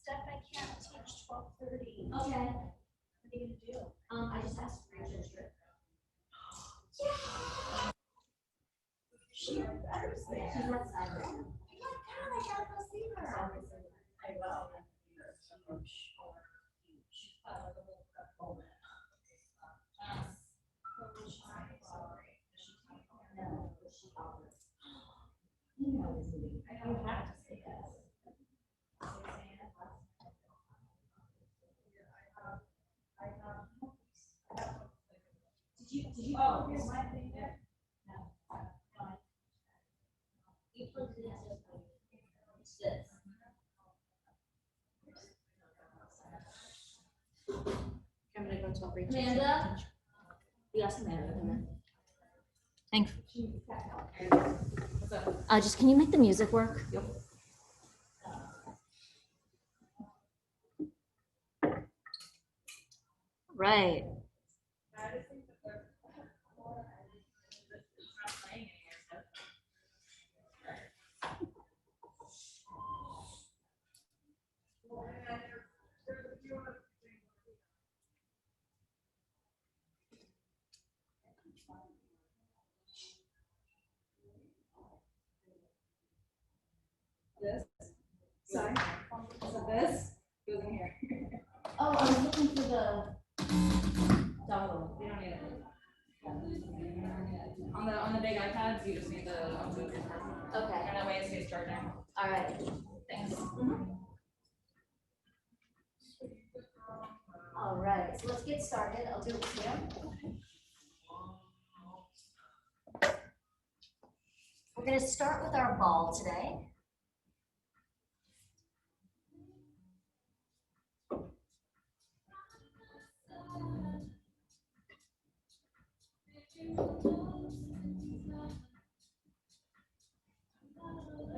Steph, I can't teach 12:30. Okay. What are you gonna do? I just asked for your ginger. Yeah. She better say She's left side. Oh my God, I gotta go see her. I will. You have to say yes. Did you Oh, here's my thing there. You put it in it's this. I'm gonna go to a Amanda? You asked Amanda to come in. Thanks. What's up? Just can you make the music work? Yep. Right. This? Sorry. Is it this? Goes in here. Oh, I was looking for the dongle. You don't need it. On the big iPads, you just need the move your phone. Okay. And that way it stays charging. All right. Thanks. All right. So let's get started. I'll do it here. We're going to start with our ball today.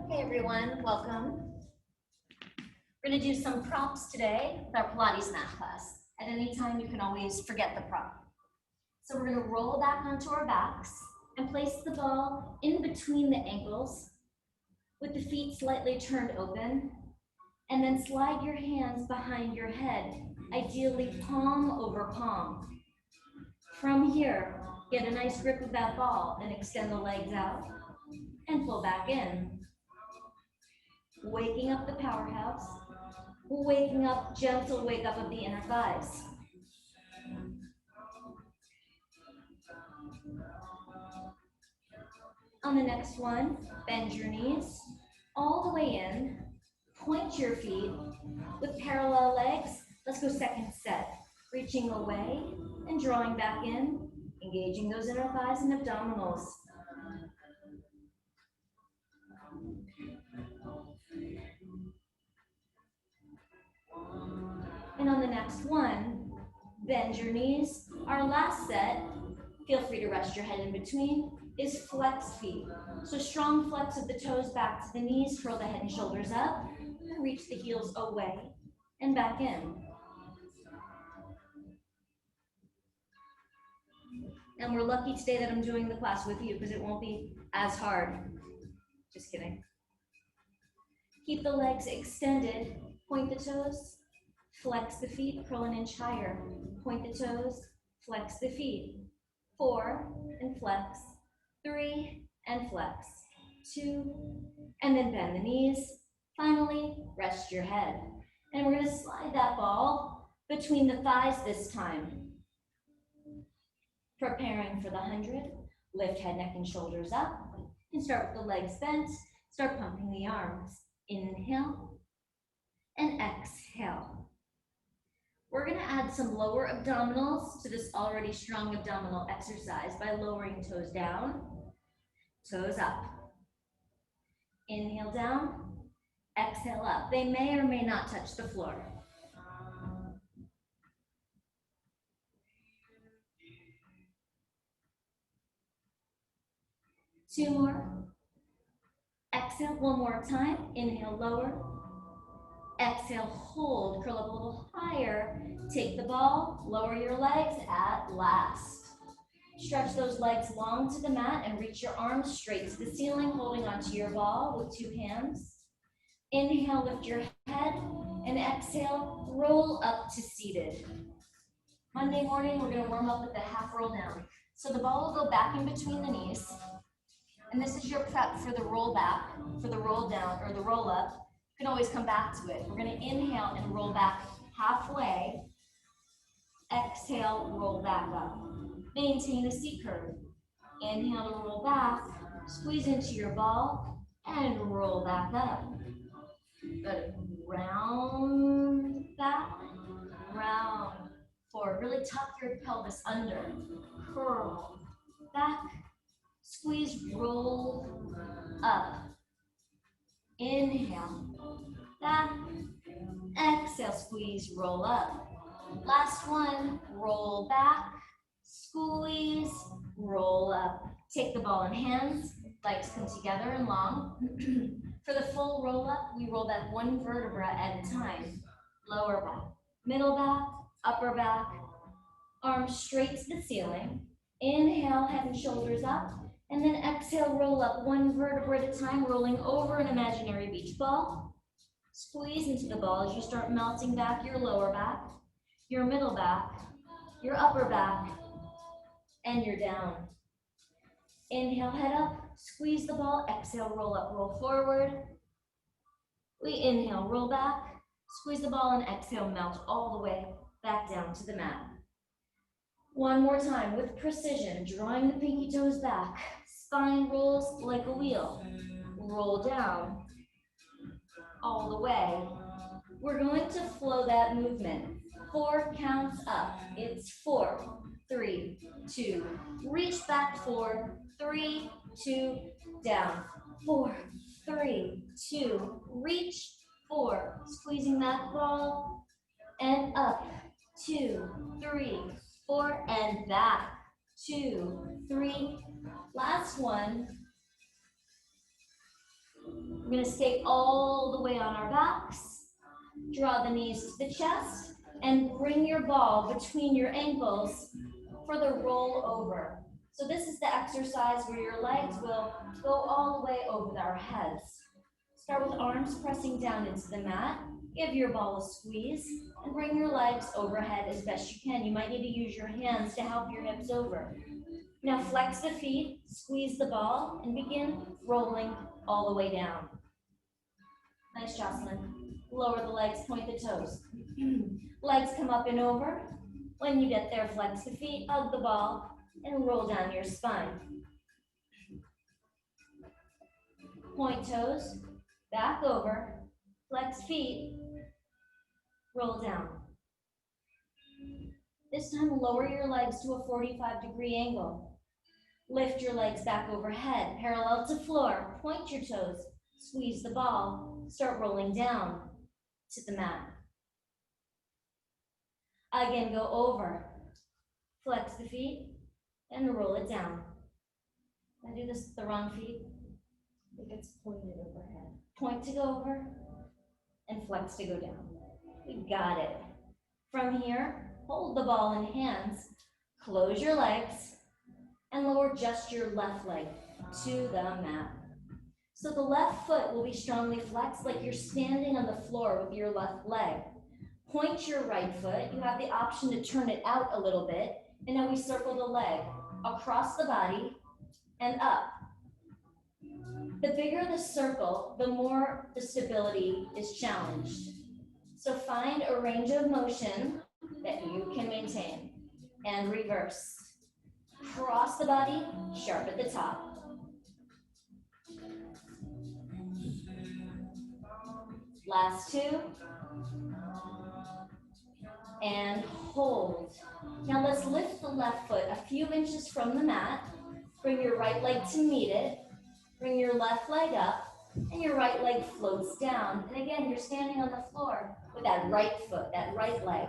Okay, everyone, welcome. We're going to do some props today with our Pilates mat class. At any time, you can always forget the prop. So we're going to roll back onto our backs and place the ball in between the ankles with the feet slightly turned open, and then slide your hands behind your head, ideally palm over palm. From here, get a nice grip of that ball and extend the legs out and pull back in. Waking up the powerhouse, waking up, gentle wake up of the inner thighs. On the next one, bend your knees all the way in, point your feet with parallel legs. Let's go second set, reaching away and drawing back in, engaging those inner thighs and abdominals. And on the next one, bend your knees. Our last set, feel free to rest your head in between, is flex feet. So strong flex of the toes back to the knees, curl the head and shoulders up, and reach the heels away and back in. And we're lucky today that I'm doing the class with you because it won't be as hard. Just kidding. Keep the legs extended, point the toes, flex the feet, curl an inch higher. Point the toes, flex the feet. 4, and flex. 3, and flex. 2, and then bend the knees. Finally, rest your head. And we're gonna slide that ball between the thighs this time. Preparing for the 100, lift head, neck, and shoulders up. And start with the legs bent, start pumping the arms. Inhale, and exhale. We're gonna add some lower abdominals to this already strong abdominal exercise by lowering toes down, toes up. Inhale down, exhale up. They may or may not touch the floor. Two more. Exhale. exhale, one more time. Inhale, lower. Exhale, hold, curl up a little higher. Take the ball, lower your legs at last. Stretch those legs long to the mat and reach your arms straight to the ceiling, holding onto your ball with 2 hands. Inhale, lift your head, and exhale, roll up to seated. Monday morning, we're gonna warm up with the half roll down. So the ball will go back in between the knees, and this is your prep for the roll back, for the roll down, or the roll up. You can always come back to it. We're gonna inhale and roll back halfway. Exhale, roll back up. Maintain a C curve. Inhale to roll back, squeeze into your ball, and roll back up. Good. Round back, round forward. Really tuck your pelvis under. Curl back, squeeze, roll up. Inhale, back, exhale, squeeze, roll up. Last one, roll back, squeeze, roll up. Take the ball in hands, legs come together and long. For the full roll up, we roll back 1 vertebra at a time. Lower back, middle back, upper back, arms straight to the ceiling. Inhale, head and shoulders up, and then exhale, roll up 1 vertebra at a time, rolling over an imaginary beach ball. Squeeze into the ball as you start melting back your lower back, your middle back, your upper back, and you're down. Inhale, head up, squeeze the ball, exhale, roll up, roll forward. We inhale, roll back, squeeze the ball, and exhale, melt all the way back down to the mat. One more time with precision, drawing the pinky toes back. Spine rolls like a wheel. Roll down all the way. We're going to flow that movement. 4 counts up. It's 4, 3, 2. Reach back, 4, 3, 2. Down. 4, 3, 2. Reach, 4. Squeezing that ball. And up. 2, 3, 4. And back. 2, 3. Last one. We're going to stay all the way on our backs. Draw the knees to the chest and bring your ball between your ankles for the roll over. So this is the exercise where your legs will go all the way over our heads. Start with arms pressing down into the mat. Give your ball a squeeze and bring your legs overhead as best you can. You might need to use your hands to help your hips over. Now flex the feet, squeeze the ball, and begin rolling all the way down. Nice, Jocelyn. Lower the legs, point the toes. Legs come up and over. When you get there, flex the feet, hug the ball, and roll down your spine. Point toes, back over, flex feet, roll down. This time, lower your legs to a 45-degree angle. Lift your legs back overhead, parallel to floor. Point your toes, squeeze the ball, start rolling down to the mat. Again, go over, flex the feet, and roll it down. I do this with the wrong feet. It gets pointed overhead. Point to go over, and flex to go down. We got it. From here, hold the ball in hands, close your legs, and lower just your left leg to the mat. So the left foot will be strongly flexed like you're standing on the floor with your left leg. Point your right foot. You have the option to turn it out a little bit. And now we circle the leg across the body and up. The bigger the circle, the more the stability is challenged. So find a range of motion that you can maintain. And reverse. Cross the body, sharp at the top. Last 2. And hold. Now let's lift the left foot a few inches from the mat. Bring your right leg to meet it. Bring your left leg up, and your right leg floats down. And again, you're standing on the floor with that right foot, that right leg.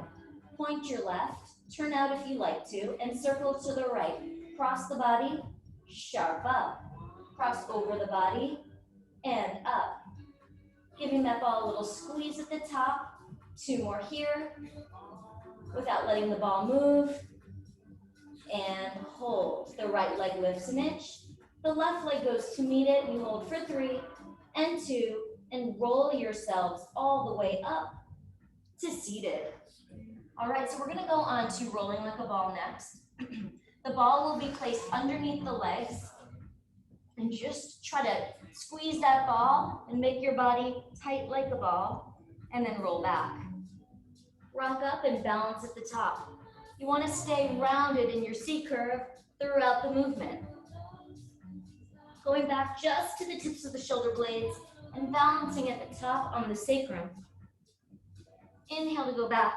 Point your left, turn out if you like to, and circle to the right. Cross the body, sharp up. Cross over the body, and up. Giving that ball a little squeeze at the top. 2 more here, without letting the ball move. And hold. The right leg lifts an inch. The left leg goes to meet it. We hold for 3 and 2, and roll yourselves all the way up to seated. All right, so we're gonna go on to rolling like a ball next. The ball will be placed underneath the legs, and just try to squeeze that ball and make your body tight like a ball, and then roll back. Rock up and balance at the top. You want to stay rounded in your C curve throughout the movement. Going back just to the tips of the shoulder blades and balancing at the top on the sacrum. Inhale to go back.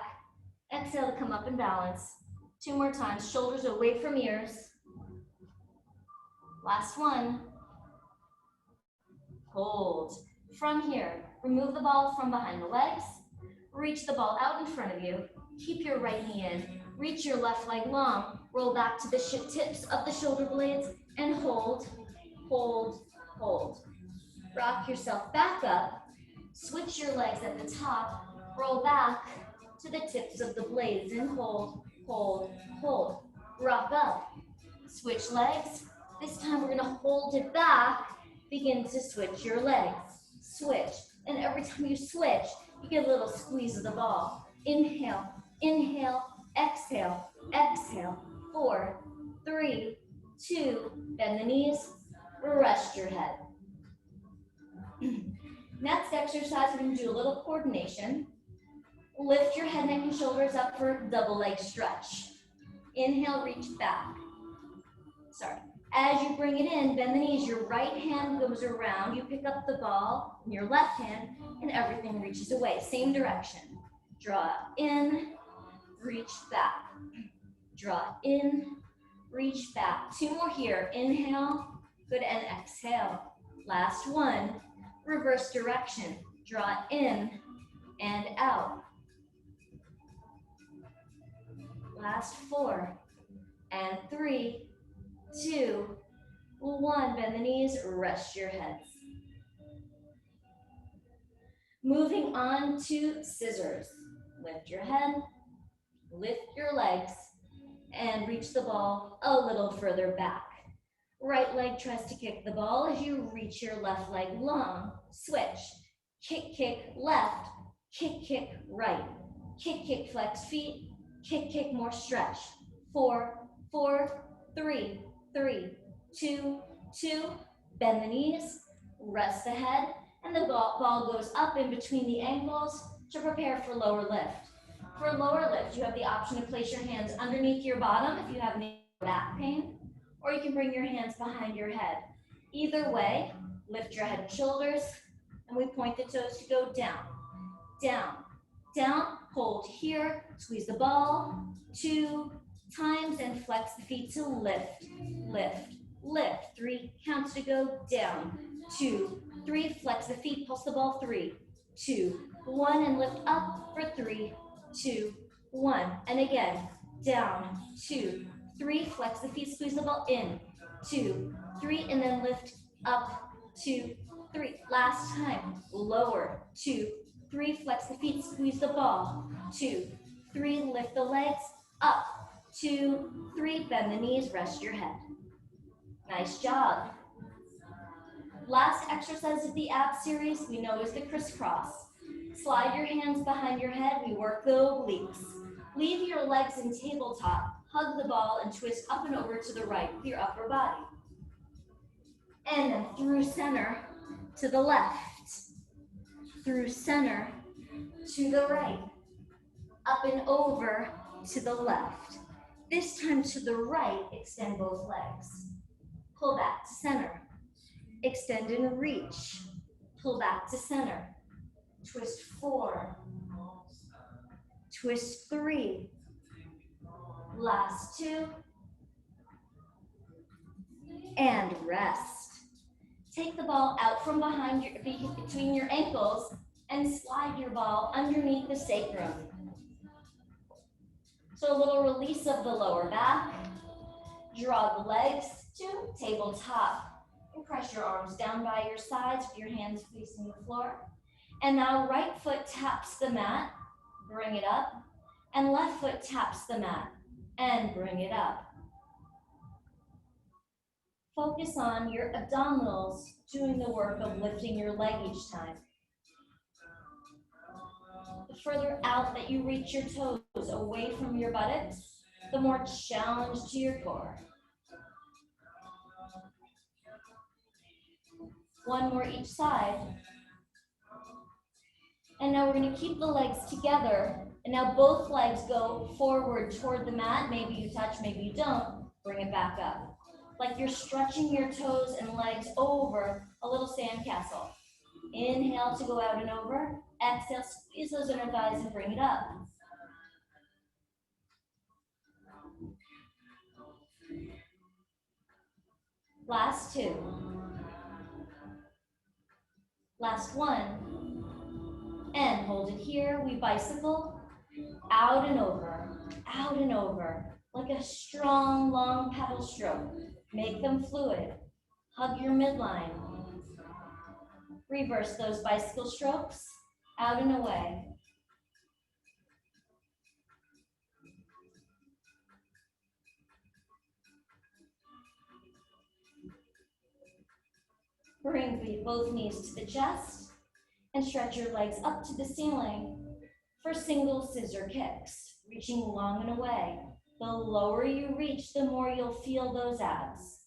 Exhale to come up and balance. 2 more times, shoulders away from ears. Last one. Hold. From here, remove the ball from behind the legs. Reach the ball out in front of you. Keep your right knee in. Reach your left leg long. Roll back to the tips of the shoulder blades and hold, hold, hold. Rock yourself back up. Switch your legs at the top. Roll back to the tips of the blades and hold, hold, hold. Rock up. Switch legs. This time we're gonna hold it back. Begin to switch your legs. Switch. And every time you switch, you get a little squeeze of the ball. Inhale, inhale, exhale, exhale. 4, 3, 2, bend the knees, rest your head. Next exercise, we're gonna do a little coordination. Lift your head, neck, and shoulders up for a double leg stretch. Inhale, reach back. Sorry. As you bring it in, bend the knees. Your right hand goes around. You pick up the ball in your left hand, and everything reaches away. Same direction. Draw in, reach back. Draw in, reach back. 2 more here. Inhale, good, and exhale. Last one. Reverse direction. Draw in and out. Last 4 and 3, 2, 1. Bend the knees, rest your heads. Moving on to scissors. Lift your head, lift your legs, and reach the ball a little further back. Right leg tries to kick the ball as you reach your left leg long. Switch. Kick, kick, left. Kick, kick, right. Kick, kick, flex feet. Kick, kick, more stretch. 4, 4, 3, 3, 2, 2. Bend the knees, rest the head, and the ball goes up in between the ankles to prepare for lower lift. For lower lift, you have the option to place your hands underneath your bottom if you have any back pain, or you can bring your hands behind your head. Either way, lift your head and shoulders, and we point the toes to go down, down, down. Hold here, squeeze the ball 2 times, and flex the feet to lift, lift, lift. 3 counts to go down. 2, 3, flex the feet, pulse the ball. 3, 2, 1, and lift up for 3, 2, 1. And again, down, 2, 3, flex the feet, squeeze the ball in. 2, 3, and then lift up. 2, 3. Last time, lower. 2, 3, flex the feet, squeeze the ball. 2, 3, lift the legs up. 2, 3, bend the knees, rest your head. Nice job. Last exercise of the ab series we know is the crisscross. Slide your hands behind your head, we work the obliques. Leave your legs in tabletop, hug the ball, and twist up and over to the right with your upper body. And then through center to the left. Through center to the right. Up and over to the left. This time to the right, extend both legs. Pull back to center. Extend and reach. Pull back to center. Twist 4. Twist 3. Last 2. And rest. Take the ball out from behind between your ankles and slide your ball underneath the sacrum. So a little release of the lower back. Draw the legs to tabletop. And press your arms down by your sides with your hands facing the floor. And now right foot taps the mat, bring it up, and left foot taps the mat and bring it up. Focus on your abdominals doing the work of lifting your leg each time. The further out that you reach your toes away from your buttocks, the more challenge to your core. One more each side. And now we're going to keep the legs together. And now both legs go forward toward the mat. Maybe you touch, maybe you don't. Bring it back up. Like you're stretching your toes and legs over a little sandcastle. Inhale to go out and over. Exhale, squeeze those inner thighs and bring it up. Last two. Last one. And hold it here. We bicycle out and over, like a strong, long paddle stroke. Make them fluid. Hug your midline. Reverse those bicycle strokes, out and away. Bring both knees to the chest and stretch your legs up to the ceiling for single scissor kicks, reaching long and away. The lower you reach, the more you'll feel those abs.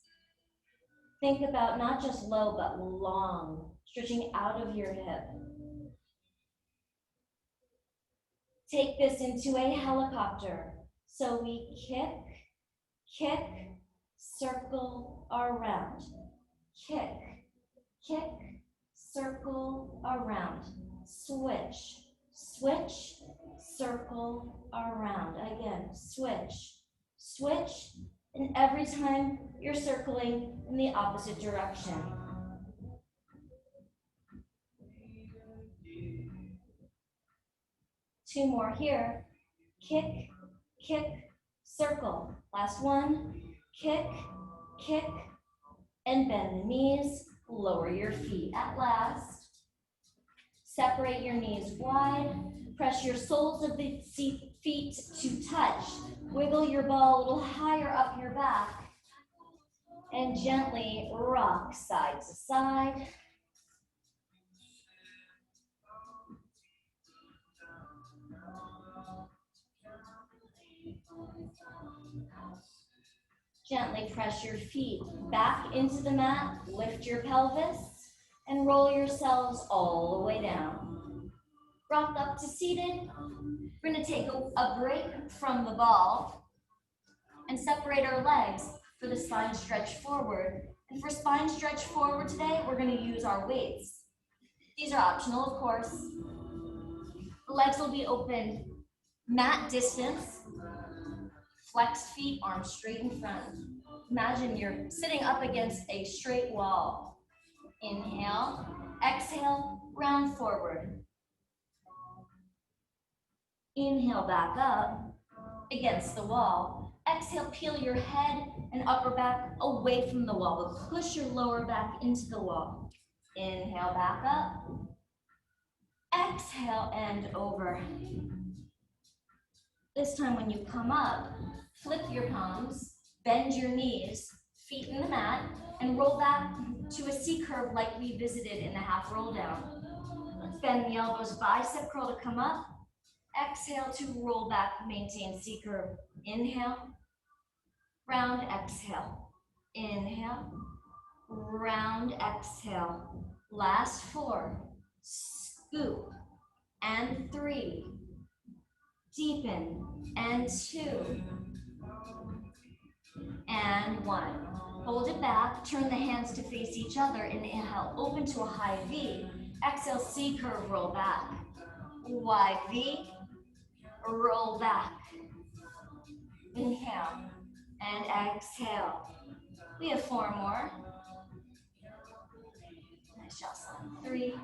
Think about not just low, but long, stretching out of your hip. Take this into a helicopter. So we kick, circle around. Kick, circle around. Switch, circle around. Again, switch, and every time you're circling in the opposite direction. Two more here. Kick, circle. Last one. Kick, and bend the knees. Lower your feet at last. Separate your knees wide. Press your soles of the feet to touch. Wiggle your ball a little higher up your back. And gently rock side to side. Gently press your feet back into the mat, lift your pelvis, and roll yourselves all the way down. Rock up to seated. We're going to take a break from the ball and separate our legs for the spine stretch forward. And for spine stretch forward today, we're going to use our weights. These are optional, of course. The legs will be open mat distance. Flexed feet, arms straight in front. Imagine you're sitting up against a straight wall. Inhale, exhale, round forward. Inhale, back up against the wall. Exhale, peel your head and upper back away from the wall, but push your lower back into the wall. Inhale, back up. Exhale, and over. This time when you come up, flip your palms, bend your knees, feet in the mat, and roll back to a C curve like we visited in the half roll down. Let's bend the elbows, bicep curl to come up. Exhale to roll back, maintain C curve. Inhale, round, exhale. Inhale, round, exhale. Last four, scoop, and 3. Deepen, and 2. And 1. Hold it back, turn the hands to face each other. Inhale, open to a high V. Exhale, C curve, roll back. Y V, roll back. Inhale, and exhale. We have 4 more. Nice job, son. 3,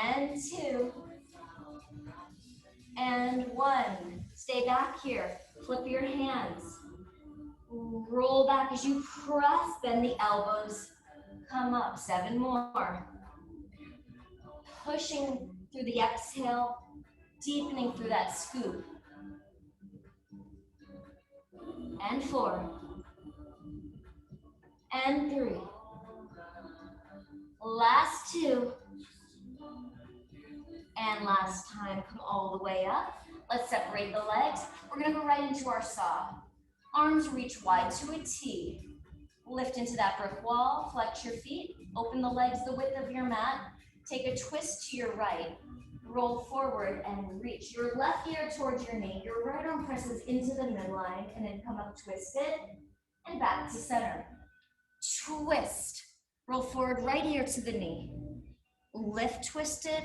and 2, and 1. Stay back here. Flip your hands. Roll back as you press, bend the elbows, come up, 7 more. Pushing through the exhale, deepening through that scoop. And 4. And 3. Last 2. And last time, come all the way up. Let's separate the legs. We're gonna go right into our saw. Arms reach wide to a T. Lift into that brick wall, flex your feet, open the legs the width of your mat, take a twist to your right, roll forward and reach your left ear towards your knee, your right arm presses into the midline, and then come up twisted and back to center. Twist, roll forward, right ear to the knee, lift twisted,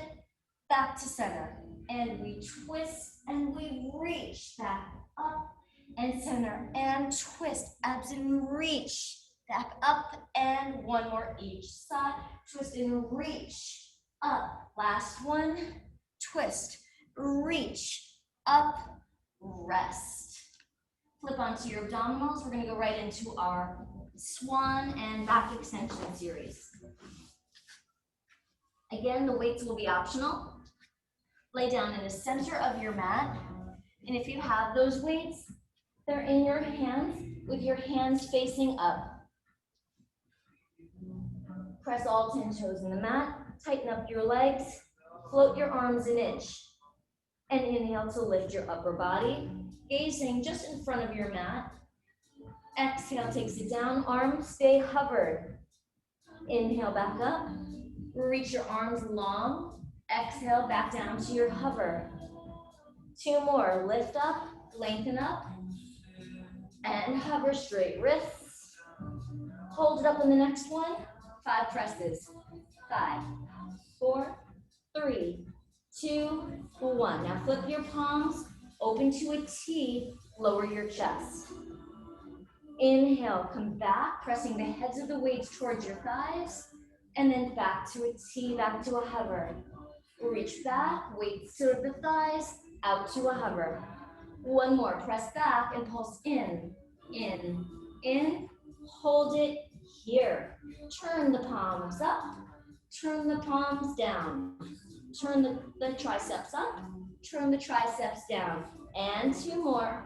back to center, and we twist and we reach back up and center and twist, abs and reach, back up and 1 more each side, twist and reach, up, last one, twist, reach, up, rest. Flip onto your abdominals, we're gonna go right into our swan and back extension series. Again, the weights will be optional. Lay down in the center of your mat, and if you have those weights, they're in your hands with your hands facing up. Press all 10 toes in the mat, tighten up your legs, float your arms an inch, and inhale to lift your upper body, gazing just in front of your mat. Exhale takes it down, arms stay hovered. Inhale back up, reach your arms long, exhale back down to your hover. 2 more, lift up, lengthen up, and hover straight wrists. Hold it up in the next one, 5 presses. 5, 4, 3, 2, 1. Now flip your palms, open to a T, lower your chest. Inhale, come back, pressing the heads of the weights towards your thighs, and then back to a T, back to a hover. Reach back, weights to the thighs, out to a hover. 1 more, press back and pulse in, hold it here. Turn the palms up, turn the palms down. Turn the triceps up, turn the triceps down. And 2 more.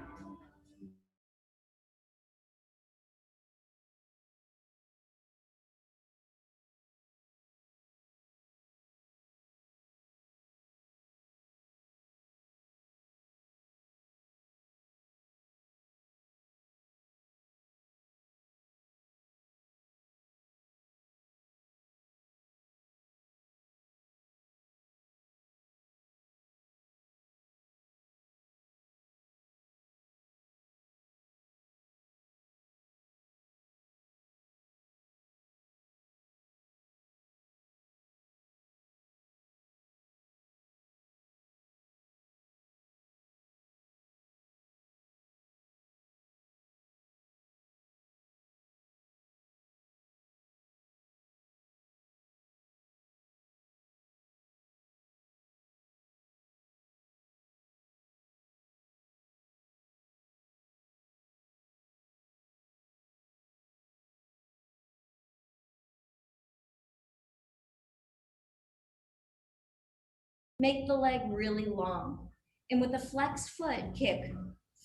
Make the leg really long. And with a flexed foot, kick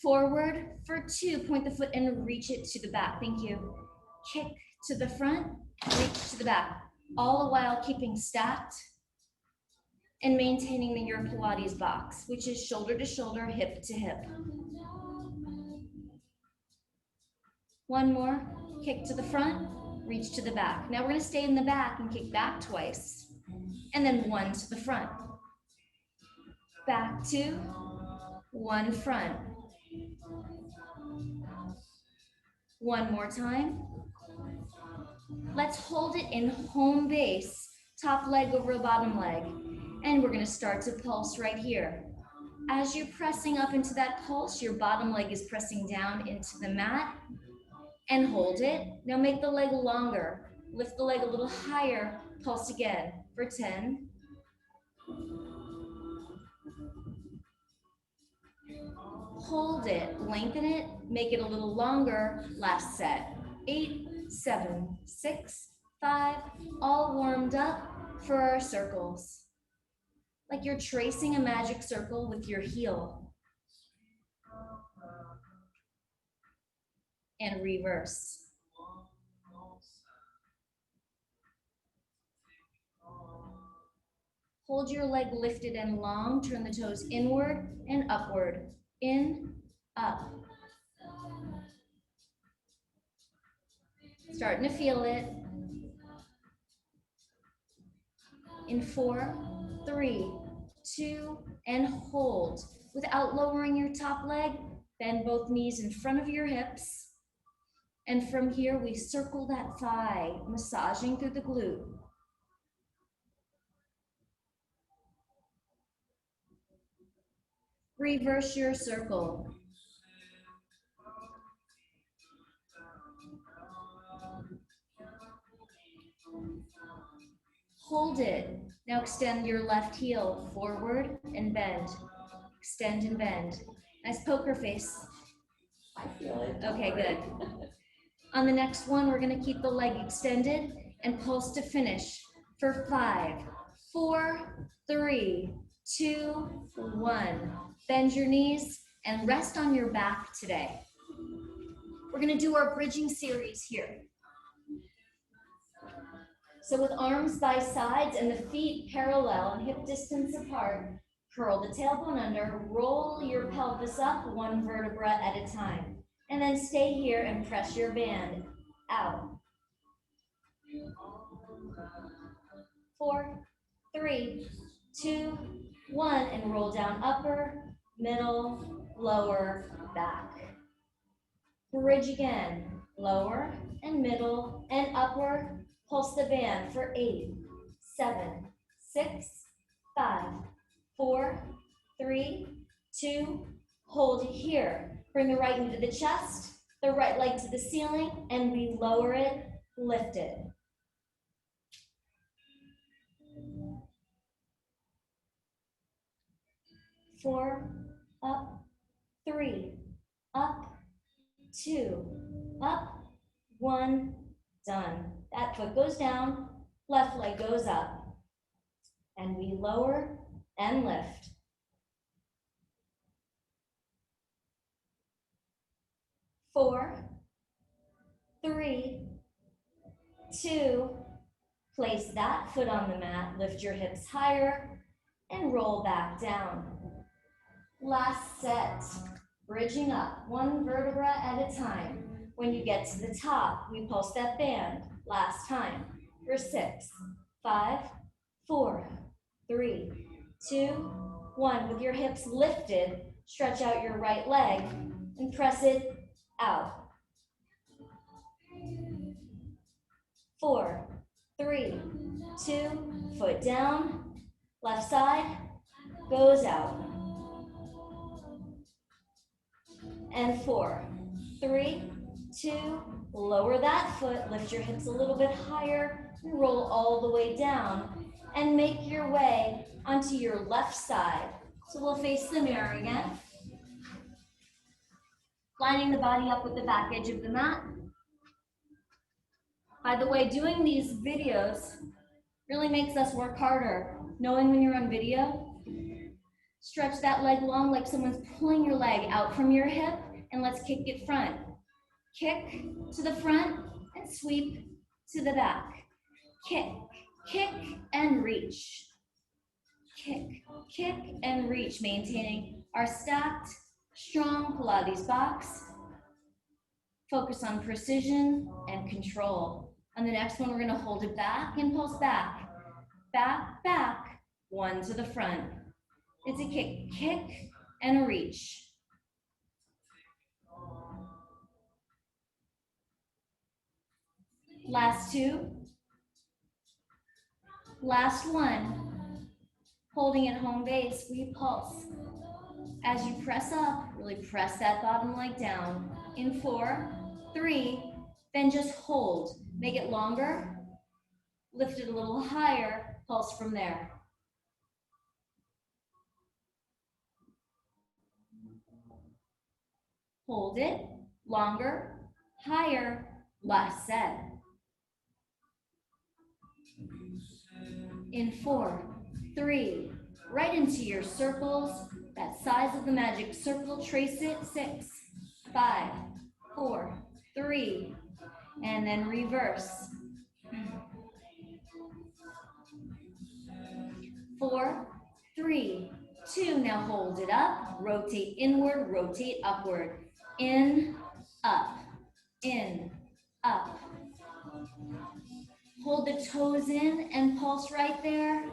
forward for 2, point the foot and reach it to the back. Thank you. Kick to the front, reach to the back. All the while keeping stacked and maintaining your Pilates box, which is shoulder to shoulder, hip to hip. 1 more, kick to the front, reach to the back. Now we're gonna stay in the back and kick back twice. And then 1 to the front. Back 2, 1 front. 1 more time. Let's hold it in home base, top leg over bottom leg. And we're gonna start to pulse right here. As you're pressing up into that pulse, your bottom leg is pressing down into the mat, and hold it. Now make the leg longer. Lift the leg a little higher, pulse again for 10. hold it, lengthen it, make it a little longer. Last set. 8, 7, 6, 5, all warmed up for our circles. Like you're tracing a magic circle with your heel. And reverse. Hold your leg lifted and long, turn the toes inward and upward. In, up. Starting to feel it. In 4, 3, 2, and hold. Without lowering your top leg, bend both knees in front of your hips. And from here, we circle that thigh, massaging through the glute. Reverse your circle. Hold it. Now extend your left heel forward and bend. Extend and bend. Nice poker face. I feel it. Okay, good. On the next one, we're gonna keep the leg extended and pulse to finish for 5, 4, 3, 2, 1. Bend your knees and rest on your back today. We're gonna do our bridging series here. So with arms by sides and the feet parallel and hip distance apart, curl the tailbone under, roll your pelvis up 1 vertebra at a time. And then stay here and press your band out. 4, 3, 2, 1, and roll down upper, middle, lower, back. Bridge again, lower and middle and upper. Pulse the band for 8, 7, 6, 5, 4, 3, 2, hold here. Bring the right knee to the chest, the right leg to the ceiling, and we lower it, lift it. 4, up, 3, up, 2, up, 1, done. That foot goes down, left leg goes up. And we lower and lift. 4, 3, 2, place that foot on the mat, lift your hips higher, and roll back down. Last set, bridging up 1 vertebra at a time. When you get to the top, we pulse that band. Last time, for 6, 5, 4, 3, 2, 1. With your hips lifted, stretch out your right leg and press it out. 4, 3, 2, foot down, left side, goes out. And 4, 3, 2, lower that foot, lift your hips a little bit higher, and roll all the way down, and make your way onto your left side. So we'll face the mirror again. Lining the body up with the back edge of the mat. By the way, doing these videos really makes us work harder. Knowing when you're on video, stretch that leg long like someone's pulling your leg out from your hip, and let's kick it front. Kick to the front and sweep to the back. Kick, kick, and reach. Kick, kick, and reach, maintaining our stacked, strong Pilates box. Focus on precision and control. On the next one, we're gonna hold it back and pulse back. Back, back, 1 to the front. It's a kick, kick, and a reach. Last 2. Last 1. Holding at home base, we pulse. As you press up, really press that bottom leg down. In 4, 3, then just hold. Make it longer, lift it a little higher, pulse from there. hold it, longer, higher, last set. In 4, 3, right into your circles, that size of the magic circle, trace it, 6, 5, 4, 3, and then reverse. 4, 3, 2, now hold it up, rotate inward, rotate upward, in, up, hold the toes in and pulse right there.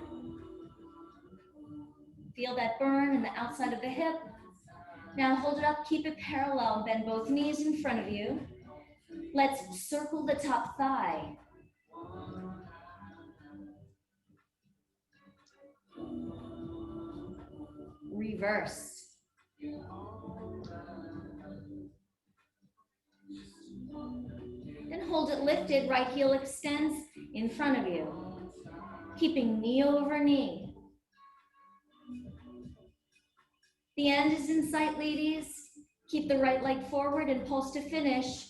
Feel that burn in the outside of the hip. Now hold it up, keep it parallel, bend both knees in front of you. Let's circle the top thigh. Reverse. And hold it lifted, right heel extends in front of you. Keeping knee over knee. The end is in sight, ladies. Keep the right leg forward and pulse to finish.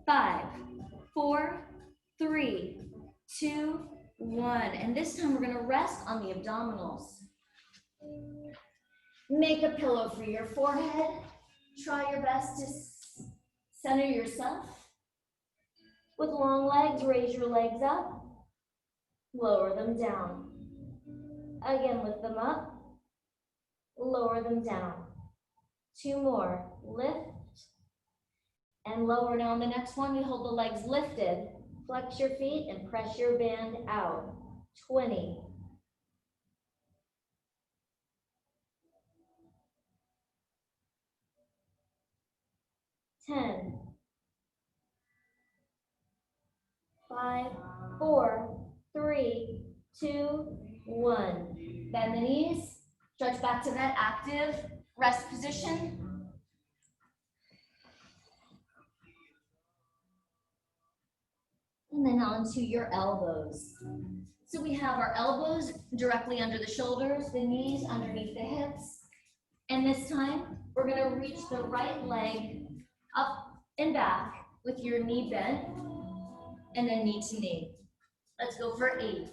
5, 4, 3, 2, 1. And this time we're gonna rest on the abdominals. Make a pillow for your forehead. Try your best to center yourself. With long legs, raise your legs up. Lower them down. Again, lift them up. Lower them down. 2 more. Lift and lower. Now on the next one, we hold the legs lifted. Flex your feet and press your band out. 20. 10. 5, 4, 3, 2, 1. Bend the knees. Stretch back to that active rest position. And then onto your elbows. So we have our elbows directly under the shoulders, the knees underneath the hips. And this time, we're gonna reach the right leg up and back with your knee bent, and then knee to knee. Let's go for 8.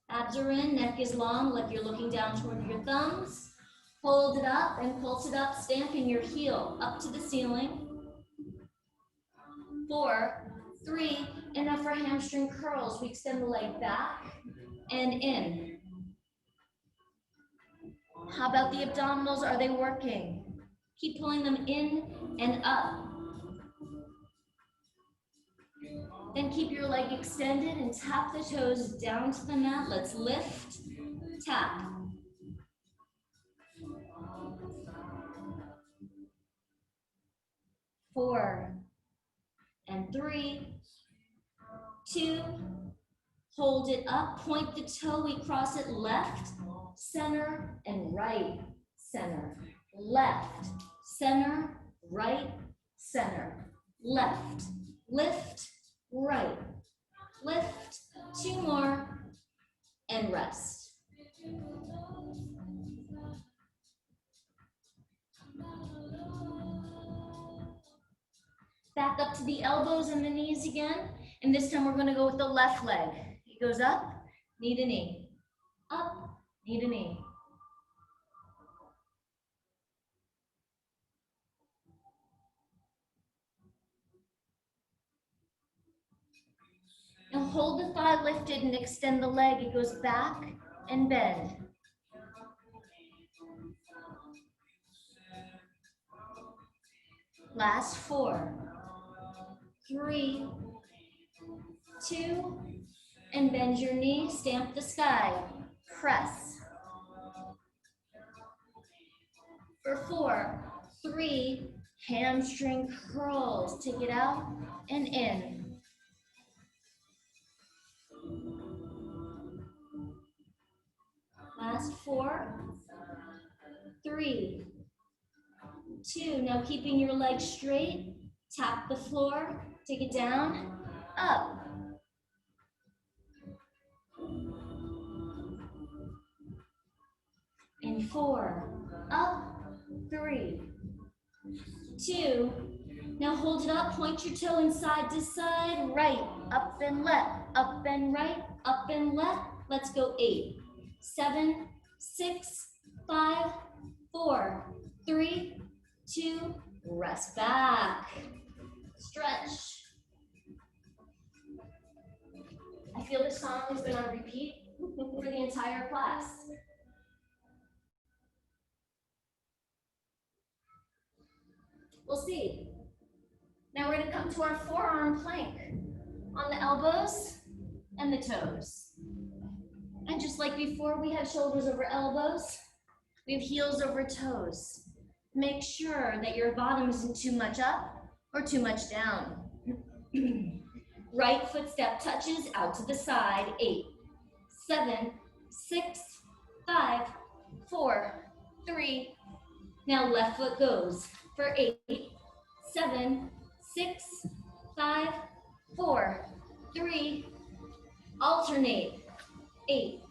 Abs are in, neck is long, like you're looking down toward your thumbs. Hold it up and pulse it up, stamping your heel up to the ceiling. 4, 3, and now for hamstring curls, we extend the leg back and in. How about the abdominals? Are they working? Keep pulling them in and up. Then keep your leg extended and tap the toes down to the mat. Let's lift, tap. 4, and 3, 2, hold it up, point the toe, we cross it left, center, and right, center, left, center, right, center, left, lift, right, lift, 2 more, and rest. Back up to the elbows and the knees again, and this time we're gonna go with the left leg. It goes up, knee to knee, up, knee to knee. Now hold the thigh lifted and extend the leg. It goes back and bend. Last 4, 3, 2, and bend your knee, stamp the sky, press. For 4, 3, hamstring curls, take it out and in. Last 4, 3, 2, now keeping your legs straight, tap the floor, take it down, up, 4, up, 3, 2. Now hold it up, point your toe inside to side, right, up and left, up and right, up and left. Let's go 8, 7, 6, 5, 4, 3, 2, rest back. Stretch. I feel this song has been on repeat for the entire class. We'll see. Now we're gonna come to our forearm plank on the elbows and the toes. And just like before, we have shoulders over elbows, we have heels over toes. Make sure that your bottom isn't too much up or too much down. Right foot step touches out to the side. 8, 7, 6, 5, 4, 3. Now left foot goes for 8, 7, 6, 5, 4, 3. Alternate. 8,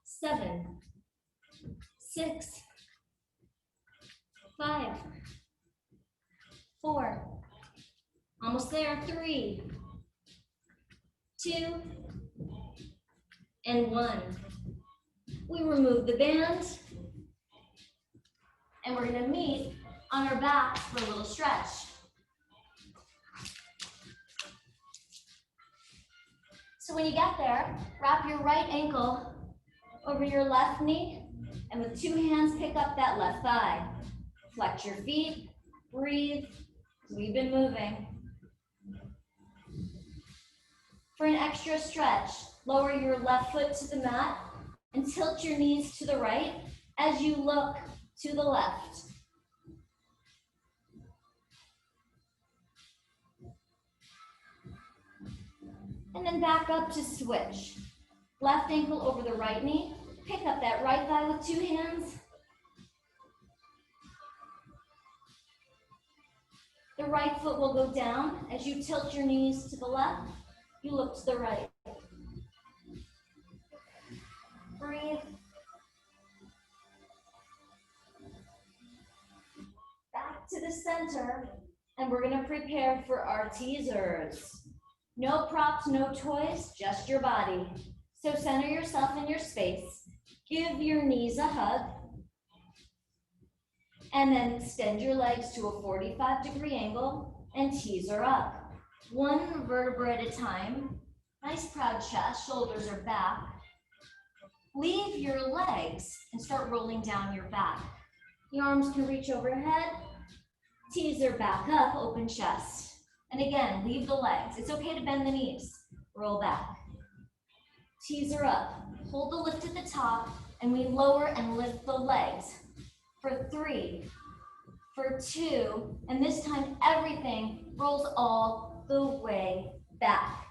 7, 6, 5, 4. Almost there. 3, 2, and 1. We remove the band, and we're gonna meet on our backs for a little stretch. So when you get there, wrap your right ankle over your left knee, and with 2 hands, pick up that left thigh. Flex your feet, breathe. We've been moving. For an extra stretch, lower your left foot to the mat and tilt your knees to the right as you look to the left. And then back up to switch. Left ankle over the right knee. Pick up that right thigh with 2 hands. The right foot will go down as you tilt your knees to the left. You look to the right. Breathe. Back to the center, and we're gonna prepare for our teasers. No props, no toys, just your body. So center yourself in your space. Give your knees a hug. And then extend your legs to a 45-degree angle and teaser up. 1 vertebra at a time. Nice proud chest, shoulders are back. Leave your legs and start rolling down your back. The arms can reach overhead. Teaser back up, open chest. And again, leave the legs. It's okay to bend the knees. Roll back. Teaser up. Hold the lift at the top, and we lower and lift the legs. For 3, for 2, and this time everything rolls all the way back.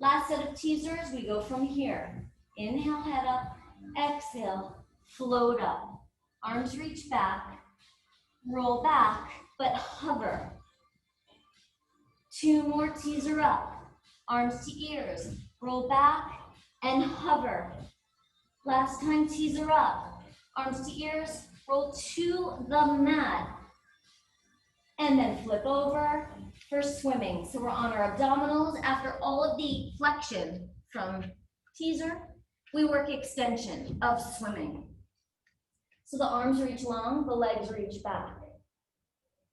Last set of teasers, we go from here. Inhale, head up. Exhale, float up. Arms reach back. Roll back, but hover. 2 more, teaser up. Arms to ears. Roll back and hover. Last time, teaser up. Arms to ears. Roll to the mat. And then flip over for swimming. So we're on our abdominals. After all of the flexion from teaser, we work extension of swimming. So the arms reach long, the legs reach back.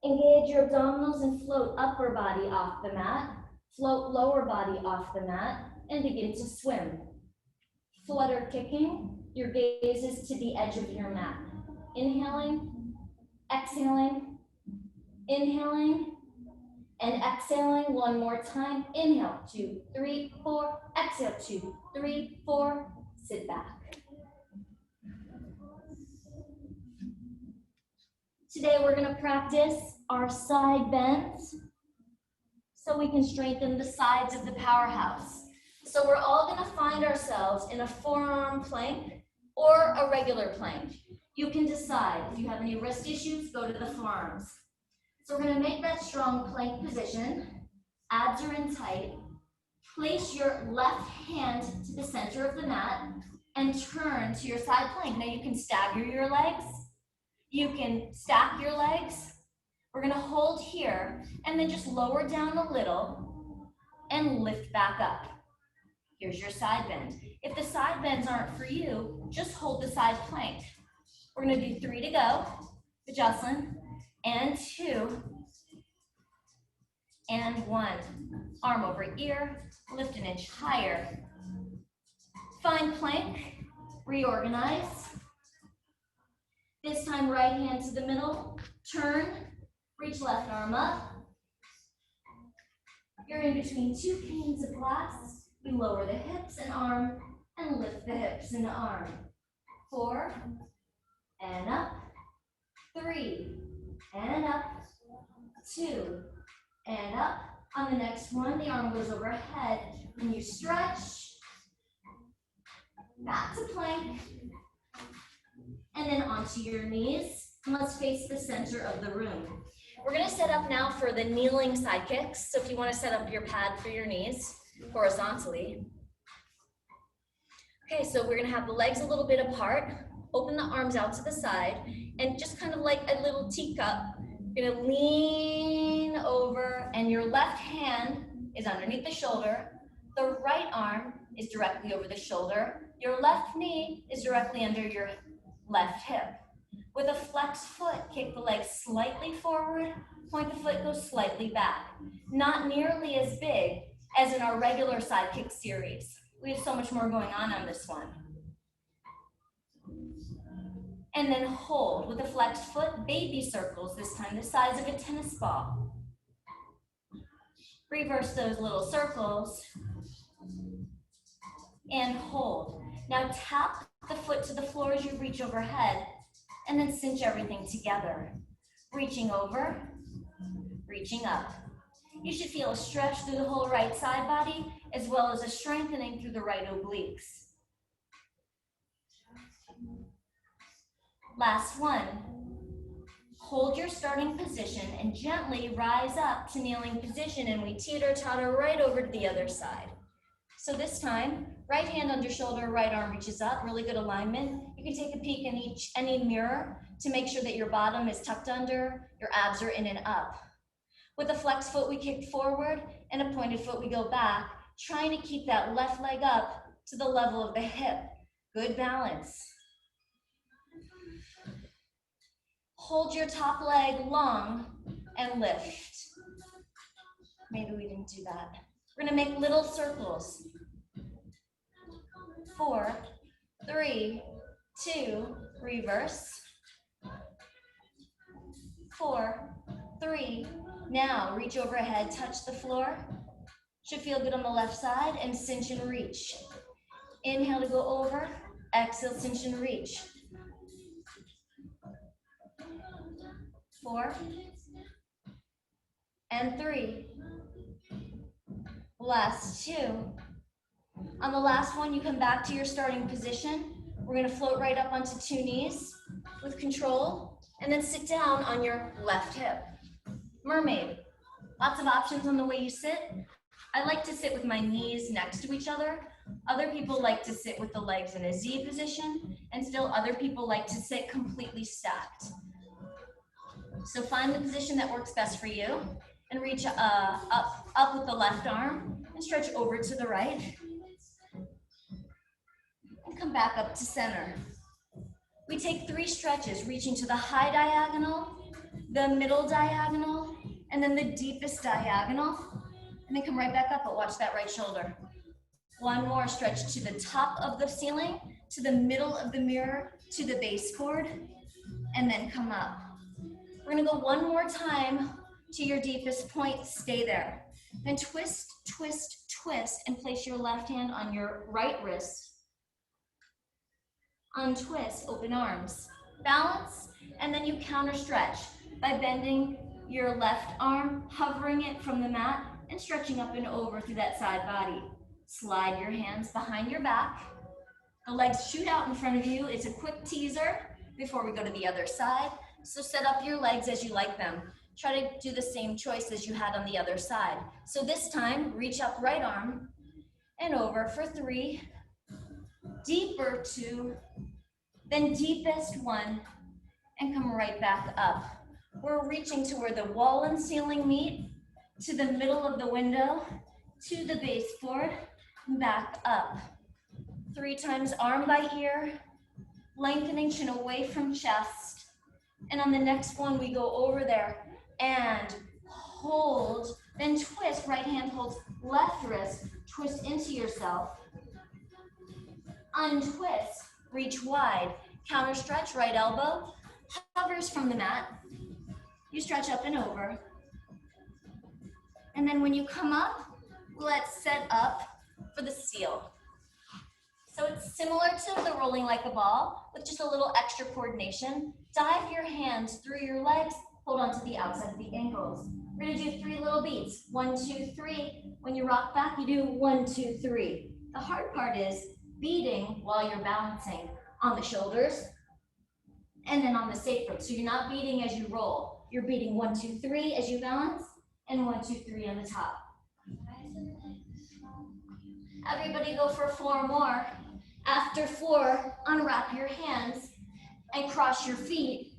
Engage your abdominals and float upper body off the mat. Float lower body off the mat and begin to swim. Flutter kicking, your gaze is to the edge of your mat. Inhaling, exhaling, inhaling, and exhaling 1 more time. Inhale, 2, 3, 4, exhale, 2, 3, 4, sit back. Today we're gonna practice our side bends so we can strengthen the sides of the powerhouse. So we're all gonna find ourselves in a forearm plank or a regular plank. You can decide. If you have any wrist issues, go to the forearms. So we're gonna make that strong plank position. Abs are in tight. Place your left hand to the center of the mat and turn to your side plank. Now you can stagger your legs. You can stack your legs. We're gonna hold here and then just lower down a little and lift back up. Here's your side bend. If the side bends aren't for you, just hold the side plank. We're gonna do 3 to go. Good, Jocelyn. And 2, and 1. Arm over ear, lift an inch higher. Find plank, reorganize. This time, right hand to the middle, turn, reach left arm up. You're in between 2 panes of glass. You lower the hips and arm, and lift the hips and arm. 4, and up. 3, and up. 2, and up. On the next one, the arm goes overhead, and you stretch. Back to plank. And then onto your knees. And let's face the center of the room. We're gonna set up now for the kneeling side kicks. So if you wanna set up your pad for your knees horizontally. Okay, so we're gonna have the legs a little bit apart. Open the arms out to the side. And just kind of like a little teacup, you're gonna lean over and your left hand is underneath the shoulder. The right arm is directly over the shoulder. Your left knee is directly under your left hip. With a flexed foot, kick the leg slightly forward, point the foot, go slightly back. Not nearly as big as in our regular side kick series. We have so much more going on this one. And then hold with a flexed foot, baby circles, this time the size of a tennis ball. Reverse those little circles and hold. Now tap the foot to the floor as you reach overhead and then cinch everything together. Reaching over, reaching up. You should feel a stretch through the whole right side body as well as a strengthening through the right obliques. Last one. Hold your starting position and gently rise up to kneeling position, and we teeter-totter right over to the other side. So this time, right hand under shoulder, right arm reaches up, really good alignment. You can take a peek in any mirror to make sure that your bottom is tucked under, your abs are in and up. With a flexed foot, we kick forward, and a pointed foot, we go back, trying to keep that left leg up to the level of the hip. Good balance. Hold your top leg long and lift. Maybe we didn't do that. We're gonna make little circles. 4, 3, 2, reverse. 4, 3, now reach overhead, touch the floor. Should feel good on the left side, and cinch and reach. Inhale to go over, exhale, cinch and reach. 4, and 3. Last 2. On the last one, you come back to your starting position. We're gonna float right up onto 2 knees with control, and then sit down on your left hip. Mermaid. Lots of options on the way you sit. I like to sit with my knees next to each other. Other people like to sit with the legs in a Z position, and still other people like to sit completely stacked. So find the position that works best for you, and reach up with the left arm, and stretch over to the right. And come back up to center. We take 3 stretches, reaching to the high diagonal, the middle diagonal, and then the deepest diagonal. And then come right back up, but watch that right shoulder. One more, stretch to the top of the ceiling, to the middle of the mirror, to the baseboard, and then come up. We're gonna go one more time to your deepest point, stay there. Then twist, twist, twist, and place your left hand on your right wrist. Untwist, open arms. Balance, and then you counter stretch by bending your left arm, hovering it from the mat, and stretching up and over through that side body. Slide your hands behind your back. The legs shoot out in front of you. It's a quick teaser before we go to the other side. So set up your legs as you like them. Try to do the same choice as you had on the other side. So this time, reach up right arm and over for 3, deeper 2, then deepest 1, and come right back up. We're reaching to where the wall and ceiling meet, to the middle of the window, to the baseboard, back up. 3 times arm by ear, lengthening chin away from chest. And on the next one, we go over there and hold, then twist, right hand holds left wrist, twist into yourself. Untwist, reach wide, counter stretch, right elbow, hovers from the mat. You stretch up and over. And then when you come up, let's set up for the seal. So it's similar to the rolling like a ball with just a little extra coordination. Dive your hands through your legs, hold on to the outside of the ankles. We're gonna do 3 little beats. 1, 2, 3. When you rock back, you do 1, 2, 3. The hard part is beating while you're balancing on the shoulders and then on the sacrum. So you're not beating as you roll. You're beating 1, 2, 3 as you balance and 1, 2, 3 on the top. Everybody go for 4 more. After 4, unwrap your hands and cross your feet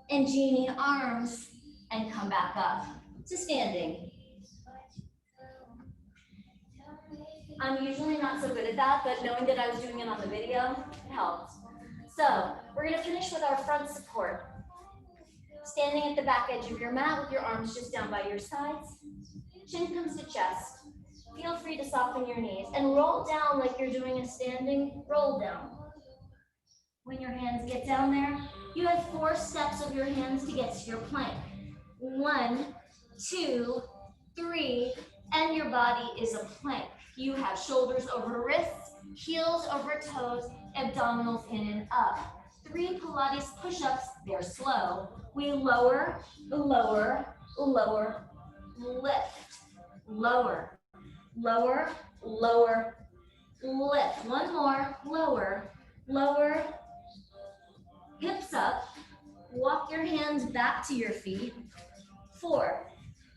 and genie arms and come back up to standing. I'm usually not so good at that, but knowing that I was doing it on the video helped. So we're gonna finish with our front support. Standing at the back edge of your mat with your arms just down by your sides. Chin comes to chest. Feel free to soften your knees and roll down like you're doing a standing roll down. When your hands get down there, you have 4 steps of your hands to get to your plank. 1, 2, 3, and your body is a plank. You have shoulders over wrists, heels over toes, abdominals in and up. 3 Pilates push-ups, they're slow. We lower, lower, lower, lift, lower, lower, lower, lift. 1 more, lower, lower, hips up, walk your hands back to your feet. 4,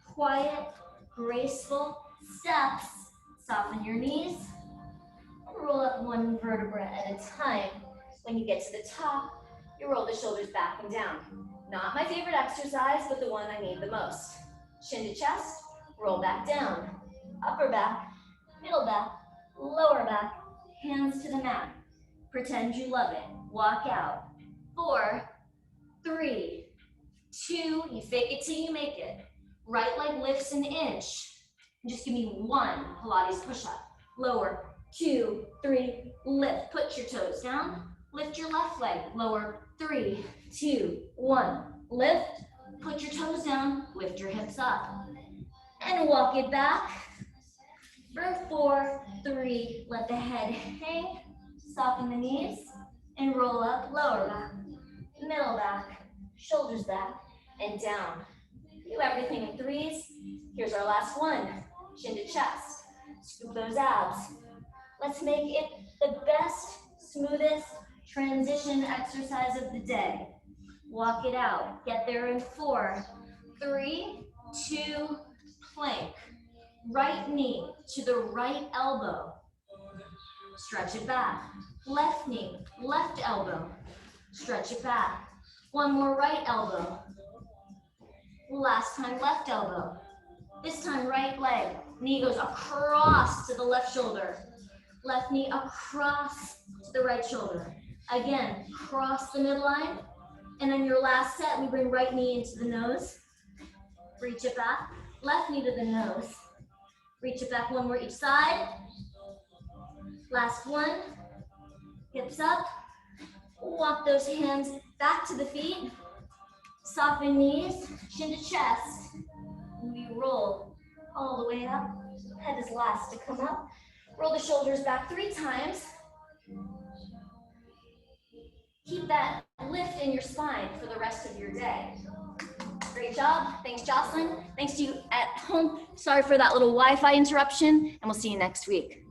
quiet, graceful steps. Soften your knees and roll up 1 vertebra at a time. When you get to the top, you roll the shoulders back and down. Not my favorite exercise, but the one I need the most. Chin to chest, roll back down. Upper back, middle back, lower back, hands to the mat. Pretend you love it. Walk out. 4, 3, 2, you fake it till you make it. Right leg lifts an inch. Just give me 1 Pilates push-up. Lower, 2, 3, lift. Put your toes down. Lift your left leg. Lower, 3, 2, 1. Lift. Put your toes down. Lift your hips up. And walk it back. For 4, 3, let the head hang. Soften the knees. And roll up, lower back, middle back, shoulders back, and down. Do everything in 3s. Here's our last one. Chin to chest. Scoop those abs. Let's make it the best, smoothest transition exercise of the day. Walk it out. Get there in 4, 3, 2, plank. Right knee to the right elbow. Stretch it back. Left knee, left elbow. Stretch it back. 1 more right elbow. Last time left elbow. This time right leg. Knee goes across to the left shoulder. Left knee across to the right shoulder. Again, cross the midline. And then your last set, we bring right knee into the nose. Reach it back. Left knee to the nose. Reach it back, 1 more each side. Last one. Hips up. Walk those hands back to the feet. Soften knees, chin to chest. We roll all the way up. Head is last to come up. Roll the shoulders back 3 times. Keep that lift in your spine for the rest of your day. Great job. Thanks, Jocelyn. Thanks to you at home. Sorry for that little Wi-Fi interruption, and we'll see you next week.